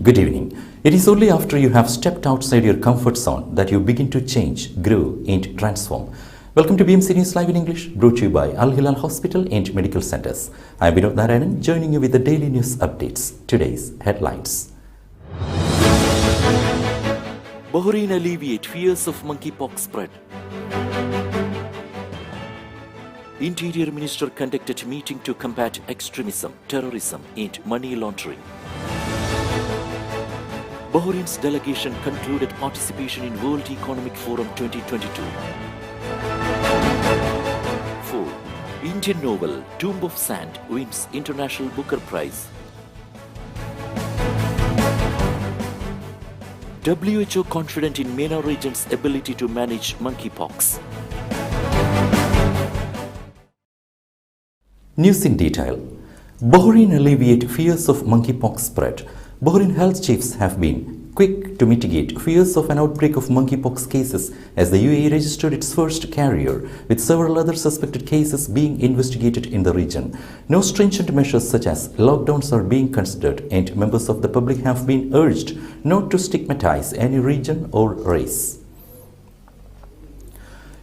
Good evening. It is only after you have stepped outside your comfort zone that you begin to change, grow, and transform. Welcome to BMC News Live in English, brought to you by Al Hilal Hospital and Medical Centers. I am Vinod Narayanan, joining you with the daily news updates. Today's headlines. Bahrain alleviate fears of monkeypox spread. Interior Minister conducted meeting to combat extremism, terrorism, and money laundering. Bahrain's delegation concluded participation in World Economic Forum 2022. 4. Indian novel Tomb of Sand wins International Booker Prize. WHO confident in MENA region's ability to manage monkeypox. News in detail. Bahrain alleviate fears of monkeypox spread. Bahrain health chiefs have been quick to mitigate fears of an outbreak of monkeypox cases as the UAE registered its first carrier, with several other suspected cases being investigated in the region. No stringent measures such as lockdowns are being considered, and members of the public have been urged not to stigmatize any region or race.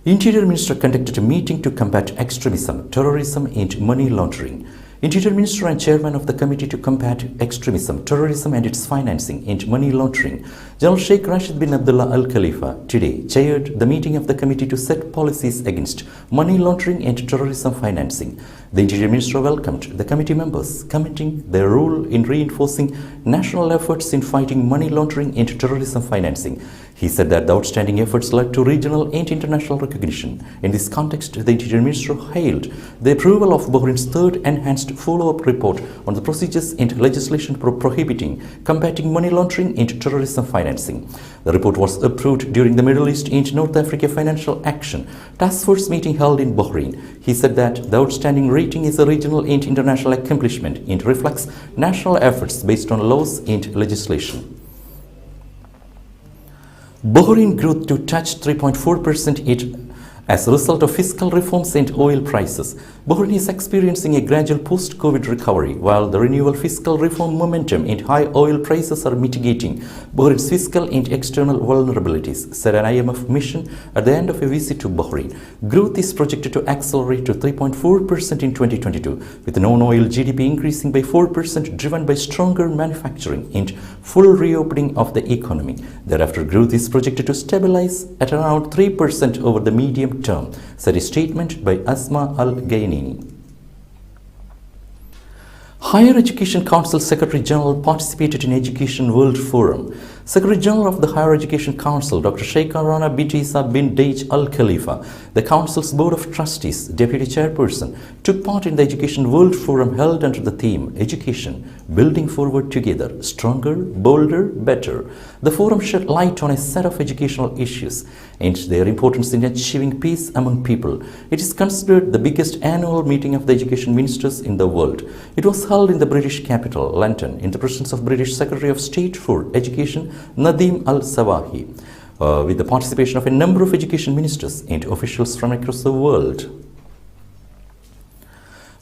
Interior Minister conducted a meeting to combat extremism, terrorism, and money laundering. Interior Minister and Chairman of the Committee to Combat Extremism, Terrorism and its Financing and Money Laundering, General Sheikh Rashid bin Abdullah Al Khalifa, today chaired the meeting of the committee to set policies against money laundering and terrorism financing. The Interior Minister welcomed the committee members, commenting their role in reinforcing national efforts in fighting money laundering and terrorism financing. He said that the outstanding efforts led to regional and international recognition. In this context, the Interior Minister hailed the approval of Bahrain's third enhanced follow-up report on the procedures and legislation prohibiting combating money laundering and terrorism financing. The report was approved during the Middle East and North Africa Financial Action Task Force meeting held in Bahrain. He said that the outstanding rating is a regional and international accomplishment and reflects national efforts based on laws and legislation. Bahrain growth to touch 3.4% as a result of fiscal reforms and oil prices. Bahrain is experiencing a gradual post-COVID recovery, while the renewal fiscal reform momentum and high oil prices are mitigating Bahrain's fiscal and external vulnerabilities, said an IMF mission at the end of a visit to Bahrain. Growth is projected to accelerate to 3.4% in 2022, with non-oil GDP increasing by 4%, driven by stronger manufacturing and full reopening of the economy. Thereafter, growth is projected to stabilize at around 3% over the medium term, said a statement by Asma Al-Gainini. Higher Education Council Secretary General participated in Education World Forum. Secretary General of the Higher Education Council, Dr. Sheikh bin Isa bin Dej Al Khalifa, the Council's Board of Trustees, Deputy Chairperson, took part in the Education World Forum held under the theme Education, Building Forward Together, Stronger, Bolder, Better. The forum shed light on a set of educational issues and their importance in achieving peace among people. It is considered the biggest annual meeting of the education ministers in the world. It was held in the British capital, London, in the presence of British Secretary of State for Education, Nadim Al-Sawahi, with the participation of a number of education ministers and officials from across the world.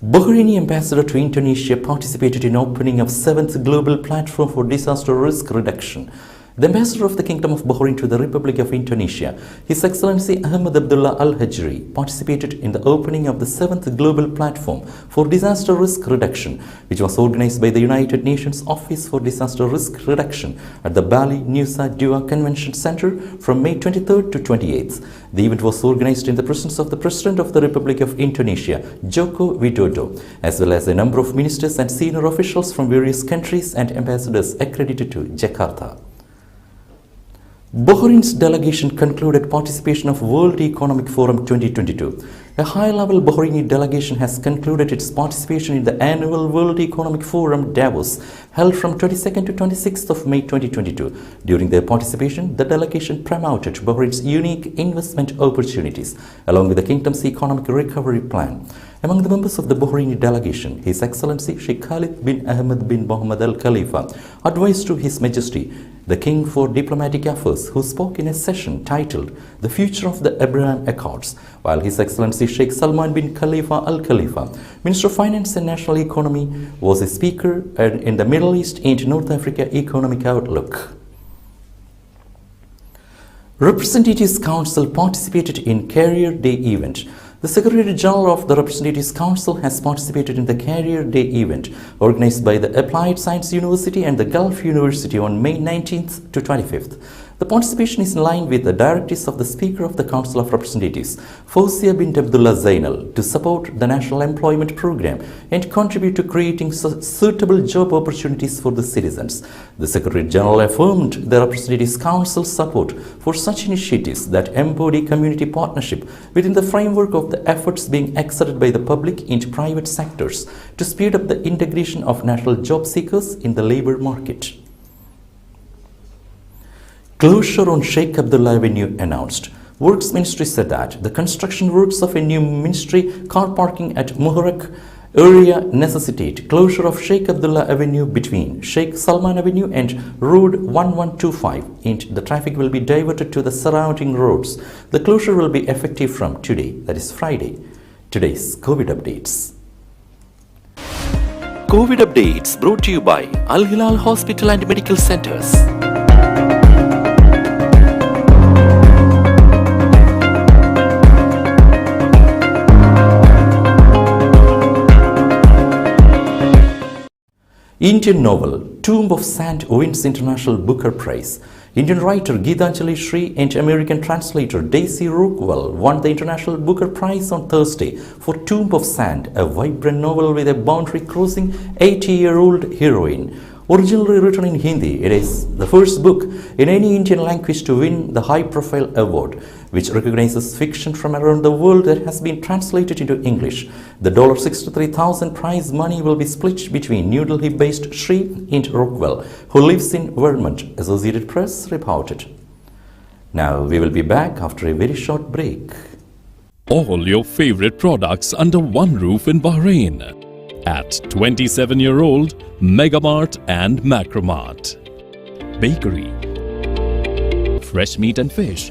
Bahraini ambassador to Indonesia participated in opening of 7th Global Platform for Disaster Risk Reduction. The ambassador of the Kingdom of Bahrain to the Republic of Indonesia, His Excellency Ahmad Abdullah Al-Hajri, participated in the opening of the 7th Global Platform for Disaster Risk Reduction, which was organized by the United Nations Office for Disaster Risk Reduction at the Bali Nusa Dua Convention Center from May 23rd to 28th. The event was organized in the presence of the President of the Republic of Indonesia, Joko Widodo, as well as a number of ministers and senior officials from various countries and ambassadors accredited to Jakarta. Bahrain's delegation concluded participation of World Economic Forum 2022. A high-level Bahraini delegation has concluded its participation in the annual World Economic Forum Davos, held from 22nd to 26th of May 2022. During their participation, the delegation promoted Bahrain's unique investment opportunities, along with the kingdom's economic recovery plan. Among the members of the Bahraini delegation, His Excellency Sheikh Khalid bin Ahmed bin Mohammed Al Khalifa advised to His Majesty the King for Diplomatic Affairs, who spoke in a session titled The Future of the Abraham Accords, while His Excellency Sheikh Salman bin Khalifa Al Khalifa, Minister of Finance and National Economy, was a speaker in the Middle East and North Africa Economic Outlook. Representatives Council participated in Career Day event. The Secretary General of the Representatives Council has participated in the Career Day event organized by the Applied Science University and the Gulf University on May 19th to 25th. The participation is in line with the directives of the Speaker of the Council of Representatives, Fawzia bint Abdullah Zainal, to support the National Employment Program and contribute to creating suitable job opportunities for the citizens. The Secretary General affirmed the Representatives Council's support for such initiatives that embody community partnership within the framework of the efforts being exerted by the public and private sectors to speed up the integration of national job seekers in the labor market. Closure on Sheikh Abdullah Avenue announced. Works Ministry said that the construction works of a new ministry car parking at Muharrak area necessitate closure of Sheikh Abdullah Avenue between Sheikh Salman Avenue and Road 1125, and the traffic will be diverted to the surrounding roads. The closure will be effective from today, that is Friday. Today's COVID updates. COVID updates brought to you by Al Hilal Hospital and Medical Centers. Indian novel Tomb of Sand wins International Booker Prize. Indian writer Geetanjali Shree and American translator Daisy Rockwell won the International Booker Prize on Thursday for Tomb of Sand, a vibrant novel with a boundary-crossing 80-year-old heroine. Originally written in Hindi, it is the first book in any Indian language to win the high-profile award, which recognizes fiction from around the world that has been translated into English. The $63,000 prize money will be split between New Delhi-based Sheikh and Rockwell, who lives in Vermont, Associated Press reported. Now we will be back after a very short break. All your favorite products under one roof in Bahrain at 27-year-old Megamart and Macromart. Bakery, fresh meat and fish,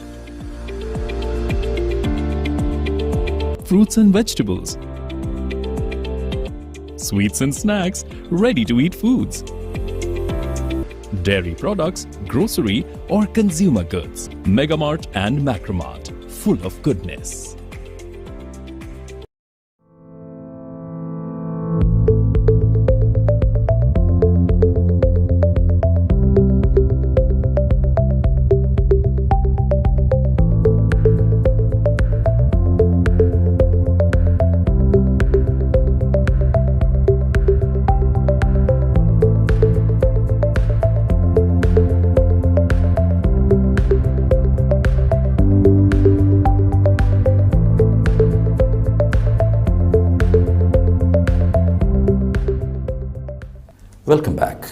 fruits and vegetables, sweets and snacks, ready-to-eat foods, dairy products, grocery or consumer goods. Megamart and Macromart, full of goodness. Welcome back.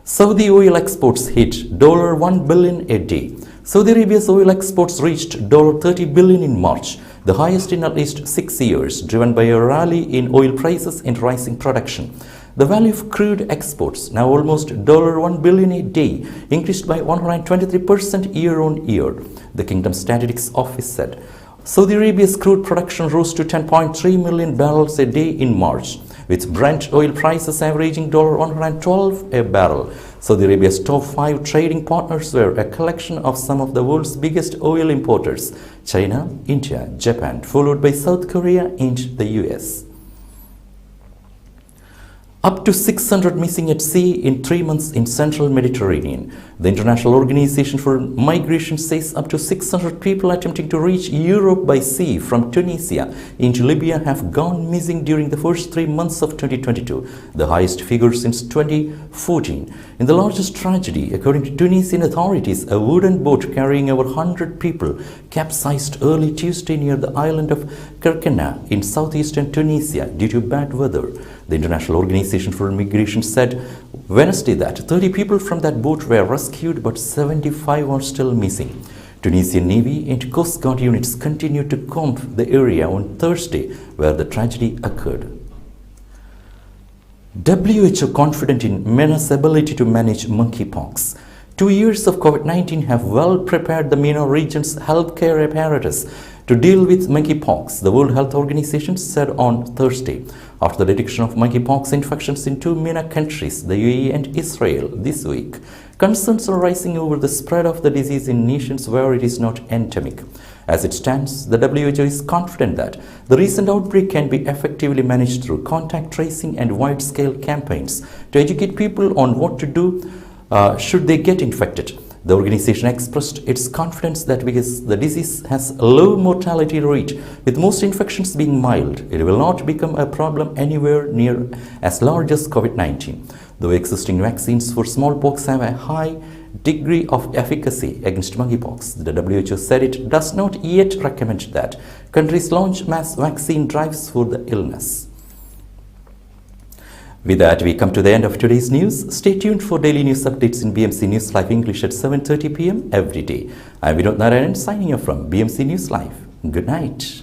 Saudi oil exports hit $1 billion a day. Saudi Arabia's oil exports reached $30 billion in March, the highest in at least 6 years, driven by a rally in oil prices and rising production. The value of crude exports, now almost $1 billion a day, increased by 123% year-on-year, the Kingdom Statistics Office said. Saudi Arabia's crude production rose to 10.3 million barrels a day in March, with Brent oil prices averaging $112 a barrel. Saudi Arabia's top 5 trading partners were a collection of some of the world's biggest oil importers: China, India, Japan, followed by South Korea and the US. Up to 600 missing at sea in 3 months in central Mediterranean. The International Organization for Migration says up to 600 people attempting to reach Europe by sea from Tunisia into Libya have gone missing during the first 3 months of 2022, the highest figure since 2014. In the largest tragedy, according to Tunisian authorities, a wooden boat carrying over 100 people capsized early Tuesday near the island of Kerkena in southeastern Tunisia due to bad weather. The International Organization for Migration said Wednesday that 30 people from that boat were rescued, but 75 are still missing. Tunisian Navy and Coast Guard units continued to comb the area on Thursday where the tragedy occurred. WHO confident in MENA's ability to manage monkeypox. 2 years of COVID-19 have well prepared the MENA region's healthcare apparatus to deal with monkeypox, the World Health Organization said on Thursday. After the detection of monkeypox infections in 2 MENA countries, the UAE and Israel, this week, concerns are rising over the spread of the disease in nations where it is not endemic. As it stands, the WHO is confident that the recent outbreak can be effectively managed through contact tracing and wide-scale campaigns to educate people on what to do should they get infected. The organization expressed its confidence that because the disease has a low mortality rate, with most infections being mild, it will not become a problem anywhere near as large as COVID-19. Though existing vaccines for smallpox have a high degree of efficacy against monkeypox, the WHO said it does not yet recommend that countries launch mass vaccine drives for the illness. With that, we come to the end of today's news. Stay tuned for daily news updates in BMC News Live English at 7:30 p.m. every day. I'm Vinod Narayanan signing off from BMC News Live. Good night.